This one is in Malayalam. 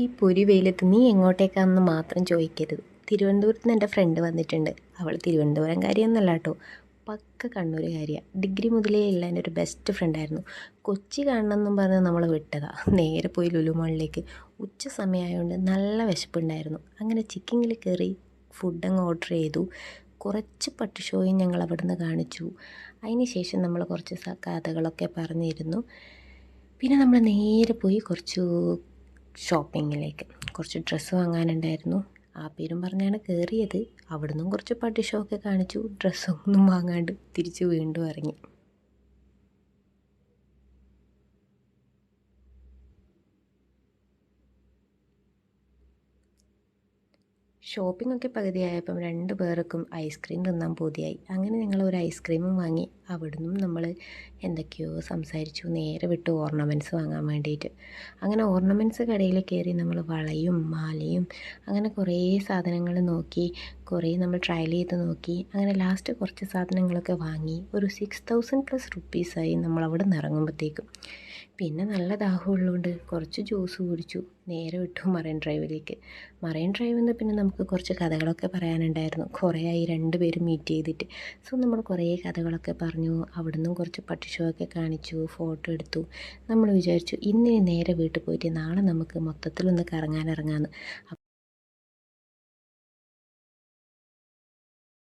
ഈ പൊരി വെയിലത്ത് നീ എങ്ങോട്ടേക്കാണെന്ന് മാത്രം ചോദിക്കരുത്. തിരുവനന്തപുരത്ത് നിന്ന് എൻ്റെ ഫ്രണ്ട് വന്നിട്ടുണ്ട്. അവൾ തിരുവനന്തപുരംകാരിയൊന്നുമല്ല കേട്ടോ, പക്ക കണ്ണൂരുകാരിയാണ്. ഡിഗ്രി മുതലേ ഉള്ള എൻ്റെ ഒരു ബെസ്റ്റ് ഫ്രണ്ടായിരുന്നു. കൊച്ചി കാണണമെന്നും പറഞ്ഞ് നമ്മൾ വിട്ടതാ. നേരെ പോയി ലുലു മാളിലേക്ക്. ഉച്ച സമയമായതുകൊണ്ട് നല്ല വിശപ്പുണ്ടായിരുന്നു. അങ്ങനെ ചിക്കിങ്ങിൽ കയറി ഫുഡങ്ങ് ഓർഡർ ചെയ്തു. കുറച്ച് പട്ടി ഷോയും ഞങ്ങൾ അവിടെ നിന്ന് കാണിച്ചു. അതിന് ശേഷം നമ്മൾ കുറച്ച് കഥകളൊക്കെ പറഞ്ഞിരുന്നു. പിന്നെ നമ്മൾ നേരെ പോയി കുറച്ച് ഷോപ്പിങ്ങിലേക്ക്. കുറച്ച് ഡ്രസ്സ് വാങ്ങാനുണ്ടായിരുന്നു. ആ പേരും പറഞ്ഞാണ് കയറിയത്. അവിടെ നിന്നും കുറച്ച് പട്ടി ഷോ ഒക്കെ കാണിച്ചു. ഡ്രസ്സൊന്നും വാങ്ങാണ്ട് തിരിച്ച് വീണ്ടും ഇറങ്ങി. ഷോപ്പിംഗ് ഒക്കെ പകുതിയായപ്പം 2 പേർക്കും ഐസ്ക്രീം തിന്നാൻ പൂതിയായി. അങ്ങനെ ഞങ്ങൾ ഒരു ഐസ്ക്രീമും വാങ്ങി. അവിടുന്നും നമ്മൾ എന്തൊക്കെയോ സംസാരിച്ചു. നേരെ വിട്ടു ഓർണമെൻറ്റ്സ് വാങ്ങാൻ വേണ്ടിയിട്ട്. അങ്ങനെ ഓർണമെൻറ്റ്സ് കടയിൽ കയറി നമ്മൾ വളയും മാലയും അങ്ങനെ കുറേ സാധനങ്ങൾ നോക്കി. കുറേ നമ്മൾ ട്രയൽ ചെയ്ത് നോക്കി. അങ്ങനെ ലാസ്റ്റ് കുറച്ച് സാധനങ്ങളൊക്കെ വാങ്ങി. ഒരു 6000+ റുപ്പീസായി നമ്മൾ അവിടെ നിന്ന് ഇറങ്ങുമ്പോഴത്തേക്കും. പിന്നെ നല്ല ദാഹമുള്ളതുകൊണ്ട് കുറച്ച് ജ്യൂസ് കുടിച്ചു. നേരെ വിട്ടു മറൈൻ ഡ്രൈവിലേക്ക്. മറൈൻ ഡ്രൈവിൽ നിന്ന് പിന്നെ നമുക്ക് കുറച്ച് കഥകളൊക്കെ പറയാനുണ്ടായിരുന്നു. കുറേ ആയി 2 പേരും മീറ്റ് ചെയ്തിട്ട്. സോ നമ്മൾ കുറേ കഥകളൊക്കെ പറഞ്ഞു. അവിടുന്ന് കുറച്ച് പട്ടി ഷോ ഒക്കെ കാണിച്ചു, ഫോട്ടോ എടുത്തു. നമ്മൾ വിചാരിച്ചു ഇന്ന് നേരെ വീട്ടിൽ പോയിട്ട് നാളെ നമുക്ക് മൊത്തത്തിലൊന്ന് കറങ്ങാനിറങ്ങാമെന്ന്.